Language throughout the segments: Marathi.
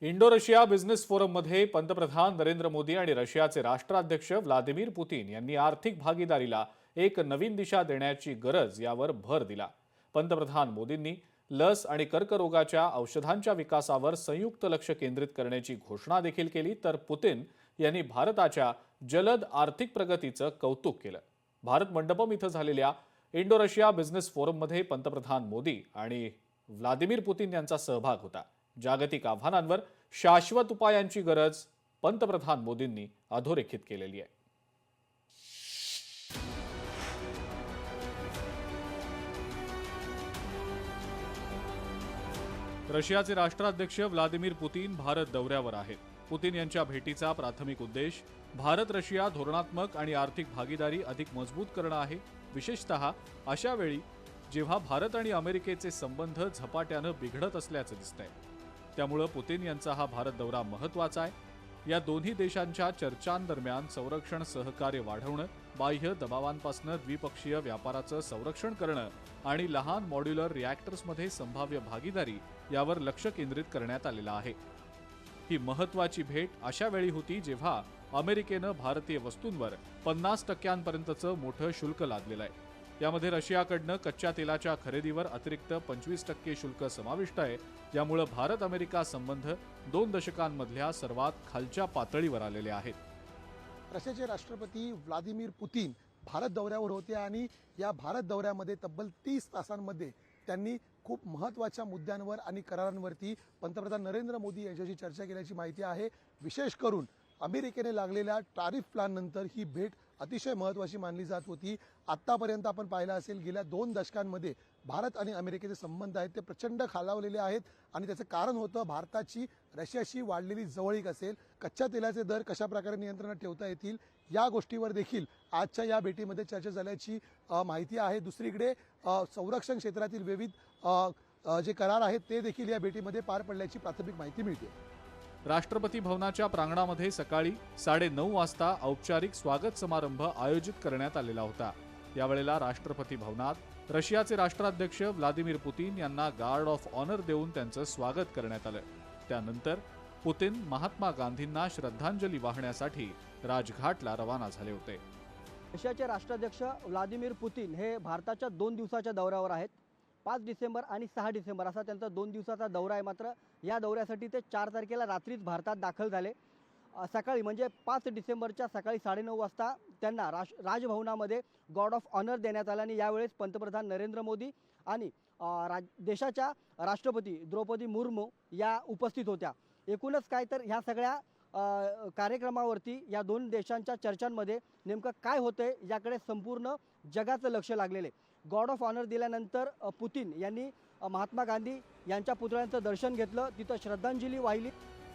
इंडो रशिया बिझनेस फोरममध्ये पंतप्रधान नरेंद्र मोदी आणि रशियाचे राष्ट्राध्यक्ष व्लादिमीर पुतीन यांनी आर्थिक भागीदारीला एक नवीन दिशा देण्याची गरज यावर भर दिला। पंतप्रधान मोदींनी लस आणि कर्करोगाच्या औषधांच्या विकासावर संयुक्त लक्ष केंद्रित करण्याची घोषणा देखील केली, तर पुतीन यांनी भारताच्या जलद आर्थिक प्रगतीचं कौतुक केलं। भारत मंडपम इथं झालेल्या इंडो रशिया बिझनेस फोरममध्ये पंतप्रधान मोदी आणि व्लादिमीर पुतीन यांचा सहभाग होता। जागतिक आव्हानांवर शाश्वत उपायांची गरज पंतप्रधान मोदींनी अधोरेखित केलेली आहे। रशियाचे राष्ट्राध्यक्ष व्लादिमीर पुतीन भारत दौऱ्यावर आहेत। पुतीन यांच्या भेटीचा प्राथमिक उद्देश भारत रशिया धोरणात्मक आणि आर्थिक भागीदारी अधिक मजबूत करणं आहे। विशेषतः अशा वेळी जेव्हा भारत आणि अमेरिकेचे संबंध झपाट्यानं बिघडत असल्याचं दिसतंय, त्यामुळे पुतीन यांचा हा भारत दौरा महत्त्वाचा आहे। या दोन्ही देशांच्या चर्चांदरम्यान संरक्षण सहकार्य वाढवणं, बाह्य दबावांपासून द्विपक्षीय व्यापाराचं संरक्षण करणं आणि लहान मॉड्युलर रिॲक्टर्समध्ये संभाव्य भागीदारी यावर लक्ष केंद्रित करण्यात आलेलं आहे। ही महत्त्वाची भेट अशा वेळी होती जेव्हा अमेरिकेनं भारतीय वस्तूंवर 50% मोठं शुल्क लादलेलं आहे। यामध्ये रशियाकडनं कच्च्या तेलाच्या खरेदीवर अतिरिक्त 25% शुल्क समाविष्ट आहे, ज्यामुळे भारत अमेरिका संबंध 2 दशकांमधल्या सर्वात खालच्या पातळीवर आलेले आहेत। रशियाचे राष्ट्रपती व्लादिमीर पुतीन भारत दौऱ्यावर होते आणि या भारत दौऱ्यामध्ये तब्बल 30 तासांमध्ये त्यांनी खूप महत्त्वाच्या मुद्द्यांवर आणि करारांवरती पंतप्रधान नरेंद्र मोदी यांच्याशी चर्चा केल्याची माहिती आहे। विशेष करून अमेरिकेने लागलेल्या टॅरिफ प्लॅन नंतर ही भेट अतिशय महत्त्वाची मानली जात होती। आत्तापर्यंत आपण पाहिलं असेल, गेल्या 2 दशकांमध्ये भारत आणि अमेरिकेचे संबंध आहेत ते प्रचंड खालावलेले आहेत आणि त्याचं कारण होतं भारताची रशियाशी वाढलेली जवळीक असेल, कच्च्या तेलाचे दर कशा प्रकारे नियंत्रणात ठेवता येतील या गोष्टीवर देखील आजच्या या भेटीमध्ये चर्चा झाल्याची माहिती आहे। दुसरीकडे संरक्षण क्षेत्रातील विविध जे करार आहेत ते देखील या भेटीमध्ये पार पडल्याची प्राथमिक माहिती मिळते। राष्ट्रपती भवनाच्या प्रांगणामध्ये सकाळी 9:30 वाजता औपचारिक स्वागत समारंभ आयोजित करण्यात आलेला होता। यावेळेला राष्ट्रपती भवनात रशियाचे राष्ट्राध्यक्ष व्लादिमीर पुतीन यांना गार्ड ऑफ ऑनर देऊन त्यांचं स्वागत करण्यात आलं। त्यानंतर पुतीन महात्मा गांधींना श्रद्धांजली वाहण्यासाठी राजघाटला रवाना झाले होते। रशियाचे राष्ट्राध्यक्ष व्लादिमीर पुतीन हे भारताच्या 2 दिवसाच्या दौऱ्यावर आहेत। 5 डिसेंबर आणि 6 डिसेंबर असा त्यांचा 2 दिवसाचा दौरा आहे। मात्र या दौऱ्यासाठी ते 4 तारखेला रात्रीच भारतात दाखल झाले। सकाळी म्हणजे 5 डिसेंबरच्या सकाळी 9:30 वाजता त्यांना राजभवनामध्ये गार्ड ऑफ ऑनर देण्यात आला आणि यावेळेस पंतप्रधान नरेंद्र मोदी आणि देशाच्या राष्ट्रपती द्रौपदी मुर्मू या उपस्थित होत्या। एकूणच काय तर ह्या सगळ्या कार्यक्रमावरती या 2 देशांच्या चर्चांमध्ये नेमकं काय होतंय याकडे संपूर्ण जगाचं लक्ष लागलेलं आहे। गार्ड ऑफ ऑनर दिल्यानंतर पुतीन यांनी महात्मा गांधी यांच्या पुतळ्यांचं दर्शन घेतलं, तिथं श्रद्धांजली वाहिली।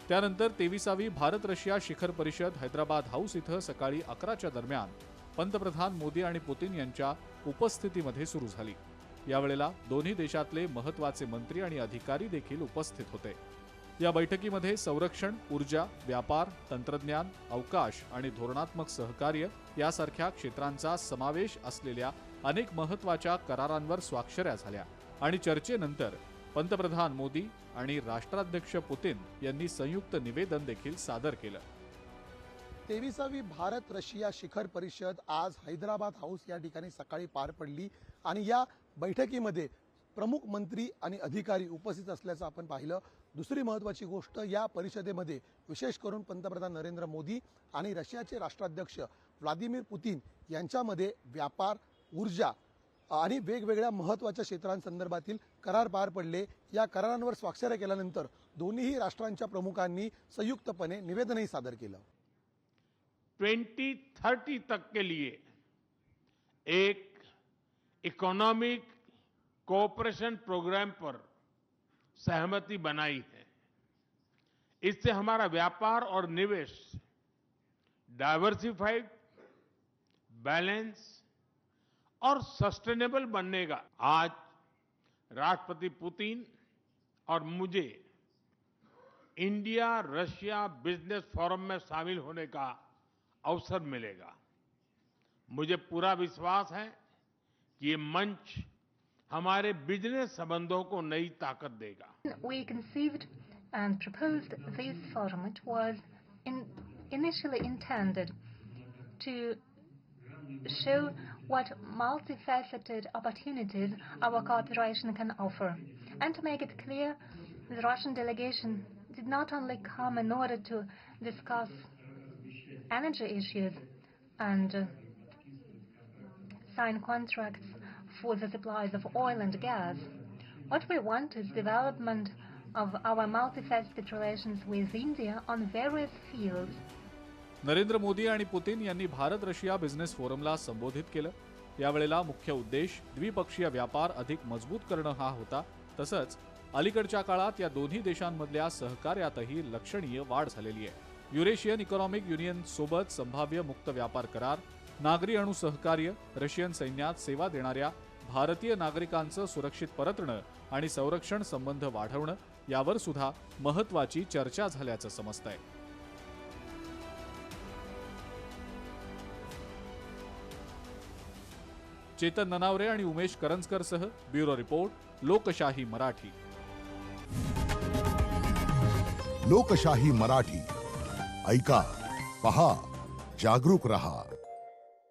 त्यानंतर 23वी भारत रशिया शिखर परिषद हैदराबाद हाऊस इथं सकाळी 11च्या दरम्यान पंतप्रधान मोदी आणि पुतीन यांच्या उपस्थितीमध्ये सुरू झाली। यावेळेला दोन्ही देशातले महत्त्वाचे मंत्री आणि अधिकारी देखील उपस्थित होते। या बैठकीमध्ये संरक्षण, ऊर्जा, व्यापार, तंत्रज्ञान, अवकाश आणि धोरणात्मक सहकार्य यासारख्या क्षेत्रांचा समावेश असलेल्या अनेक महत्त्वाच्या करारांवर स्वाक्षऱ्या झाल्या आणि चर्चेनंतर पंतप्रधान मोदी आणि राष्ट्राध्यक्ष पुतीन यांनी संयुक्त निवेदन देखील सादर केलं। 23वी भारत रशिया शिखर परिषद आज हैदराबाद हाऊस या ठिकाणी सकाळी पार पडली आणि या बैठकीमध्ये प्रमुख मंत्री आणि अधिकारी उपस्थित असल्याचं आपण पाहिलं। दुसरी महत्त्वाची गोष्ट, या परिषदेमध्ये विशेष करून पंतप्रधान नरेंद्र मोदी आणि रशियाचे राष्ट्राध्यक्ष व्लादिमीर पुतीन यांच्यामध्ये व्यापार, ऊर्जा आणि वेगवेगळ्या महत्त्वाच्या क्षेत्रांसंदर्भातील करार पार पडले। या करारांवर स्वाक्षऱ्या केल्यानंतर दोन्ही राष्ट्रांच्या प्रमुखांनी संयुक्तपणे निवेदनही सादर केलं। 2030 तक के लिए एक इकोनॉमिक कोऑपरेशन प्रोग्राम पर सहमति बनाई है। इससे हमारा व्यापार और निवेश डाइवर्सिफाइड, बैलेंस और सस्टेनेबल बनने का। आज राष्ट्रपति पुतिन और मुझे इंडिया रशिया बिजनेस फोरम में शामिल होने का अवसर मिलेगा। मुझे पूरा विश्वास है कि ये मंच हमारे बिजनेस संबंधों को नई ताकत देगा। We conceived and proposed this format was initially intended to show what multifaceted opportunities our cooperation can offer, and to make it clear the Russian delegation did not only come in order to discuss energy issues and sign contracts for the supplies of oil and gas. What we want is development of our multifaceted relations with India on various fields. Narendra Modi आणि पुतीन यांनी भारत रशिया बिझनेस फोरमला संबोधित केलं. यावेळेला मुख्य उद्देश द्विपक्षीय व्यापार अधिक मजबूत करणं हा होता. तसंच अलीकडच्या काळात या दोन्ही देशांमधल्या सहकार्यातही लक्षणीय वाढ झालेली आहे. युरेशियन इकॉनॉमिक युनियन सोबत संभाव्य मुक्त व्यापार करार, नागरी अणु सहकार्य, रशियन सैन्यात सेवा देणाऱ्या भारतीय नागरिकांचं सुरक्षित परतणं आणि संरक्षण संबंध वाढवणं यावर सुद्धा महत्त्वाची चर्चा झाल्याचं समजतंय. चेतन ननावरे आणि उमेश करंजकरसह ब्युरो रिपोर्ट, लोकशाही मराठी. लोकशाही मराठी ऐका, पहा, जागरूक रहा.